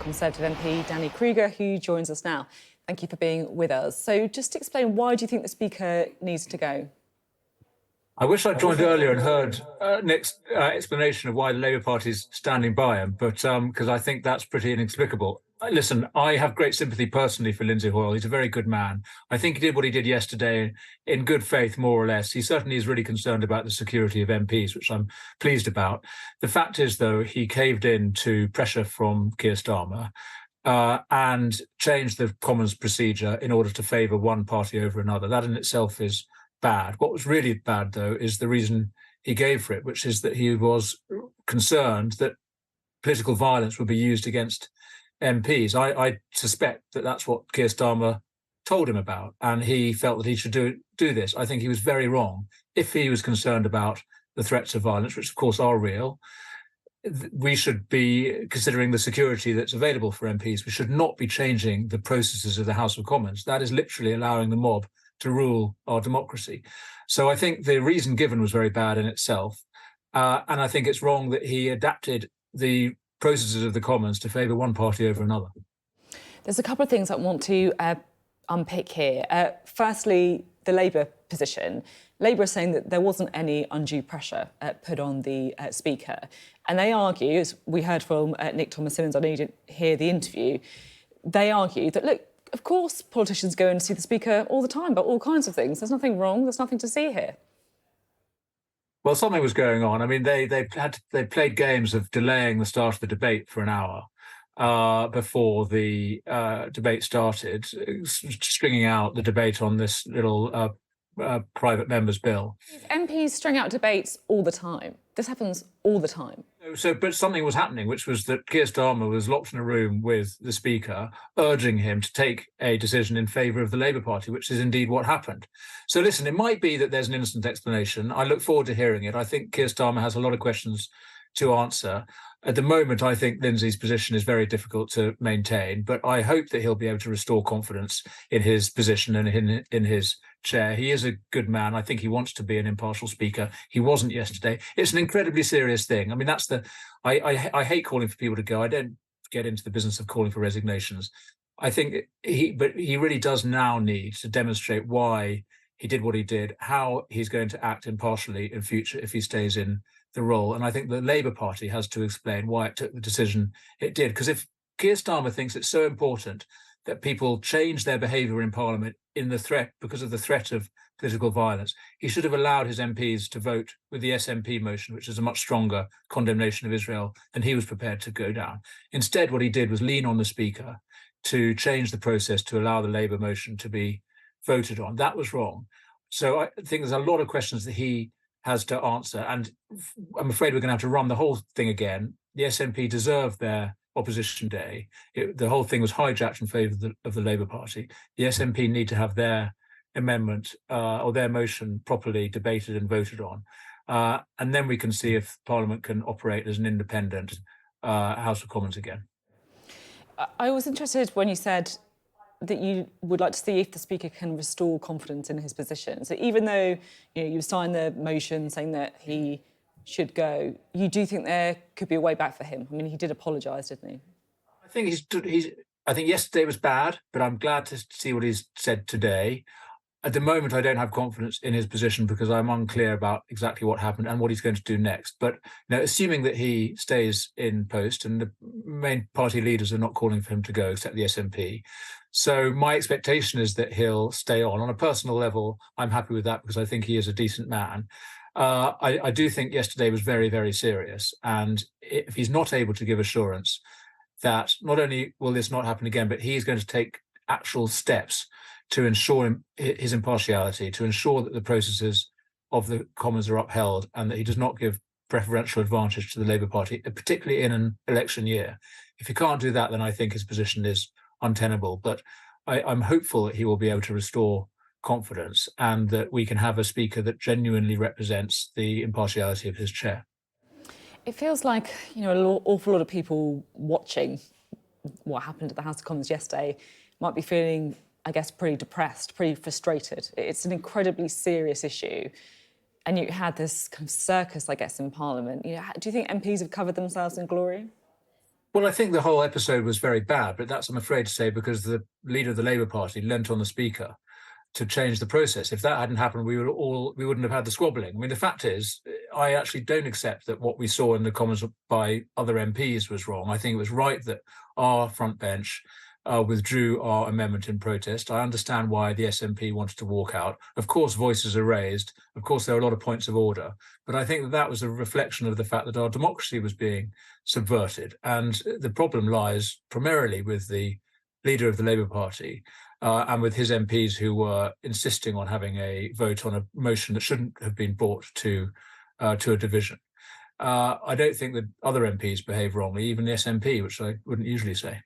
Conservative MP Danny Kruger, who joins us now. Thank you for being with us. So just explain, why do you think the Speaker needs to go? I wish I'd joined earlier and heard Nick's explanation of why the Labour Party's standing by him, but because I think that's pretty inexplicable. Listen, I have great sympathy personally for Lyndsay Hoyle. He's a very good man. I think he did what he did yesterday in good faith, more or less. He certainly is really concerned about the security of MPs, which I'm pleased about. The fact is, though, he caved in to pressure from Keir Starmer and changed the Commons procedure in order to favour one party over another. That in itself is bad. What was really bad, though, is the reason he gave for it, which is that he was concerned that political violence would be used against MPs. I suspect that that's what Keir Starmer told him about, and he felt that he should do this. I think he was very wrong. If he was concerned about the threats of violence, which of course are real, we should be considering the security that's available for MPs. We should not be changing the processes of the House of Commons. That is literally allowing the mob to rule our democracy. So I think the reason given was very bad in itself. And I think it's wrong that he adapted the processes of the Commons to favour one party over another. There's a couple of things I want to unpick here. Firstly, the Labour position. Labour is saying that there wasn't any undue pressure put on the Speaker. And they argue, as we heard from Nick Thomas-Symonds, I know you didn't hear the interview, they argue that, look, of course politicians go and see the Speaker all the time about all kinds of things. There's nothing wrong, there's nothing to see here. Well, something was going on. I mean, they played games of delaying the start of the debate for an hour before the debate started, stringing out the debate on this little private member's bill. MPs string out debates all the time. This happens all the time. But something was happening, which was that Keir Starmer was locked in a room with the Speaker, urging him to take a decision in favour of the Labour Party, which is indeed what happened. So listen, it might be that there's an innocent explanation. I look forward to hearing it. I think Keir Starmer has a lot of questions to answer. At the moment, I think Lyndsay's position is very difficult to maintain, but I hope that he'll be able to restore confidence in his position and in his chair. He is a good man. I think he wants to be an impartial speaker. He wasn't yesterday. It's an incredibly serious thing. I mean, I hate calling for people to go. I don't get into the business of calling for resignations. I think he really does now need to demonstrate why he did what he did, how he's going to act impartially in future if he stays in the role. And I think the Labour Party has to explain why it took the decision it did. Because if Keir Starmer thinks it's so important that people change their behaviour in Parliament because of the threat of political violence, he should have allowed his MPs to vote with the SNP motion, which is a much stronger condemnation of Israel than he was prepared to go down. Instead, what he did was lean on the Speaker to change the process to allow the Labour motion to be voted on. That was wrong. So I think there's a lot of questions that he has to answer, and I'm afraid we're going to have to run the whole thing again. The SNP deserved their opposition day. The whole thing was hijacked in favour of the Labour Party. The SNP need to have their amendment or their motion properly debated and voted on, and then we can see if Parliament can operate as an independent House of Commons again. I was interested when you said that you would like to see if the Speaker can restore confidence in his position. So even though you signed the motion saying that he should go, you do think there could be a way back for him? I mean, he did apologise, didn't he? I think yesterday was bad, but I'm glad to see what he's said today. At the moment, I don't have confidence in his position because I'm unclear about exactly what happened and what he's going to do next. But assuming that he stays in post, and the main party leaders are not calling for him to go except the SNP. So my expectation is that he'll stay on. On a personal level, I'm happy with that because I think he is a decent man. I do think yesterday was very, very serious. And if he's not able to give assurance that not only will this not happen again, but he's going to take actual steps to ensure his impartiality, to ensure that the processes of the Commons are upheld and that he does not give preferential advantage to the Labour Party, particularly in an election year. If he can't do that, then I think his position is untenable. But I'm hopeful that he will be able to restore confidence and that we can have a Speaker that genuinely represents the impartiality of his chair. It feels like, an awful lot of people watching what happened at the House of Commons yesterday might be feeling, I guess, pretty depressed, pretty frustrated. It's an incredibly serious issue. And you had this kind of circus, I guess, in Parliament. Do you think MPs have covered themselves in glory? Well, I think the whole episode was very bad, but that's, I'm afraid to say, because the leader of the Labour Party leant on the Speaker to change the process. If that hadn't happened, we wouldn't have had the squabbling. I mean, the fact is, I actually don't accept that what we saw in the comments by other MPs was wrong. I think it was right that our front bench withdrew our amendment in protest. I understand why the SNP wanted to walk out. Of course, voices are raised. Of course, there are a lot of points of order. But I think that was a reflection of the fact that our democracy was being subverted. And the problem lies primarily with the leader of the Labour Party and with his MPs who were insisting on having a vote on a motion that shouldn't have been brought to a division. I don't think that other MPs behave wrongly, even the SNP, which I wouldn't usually say.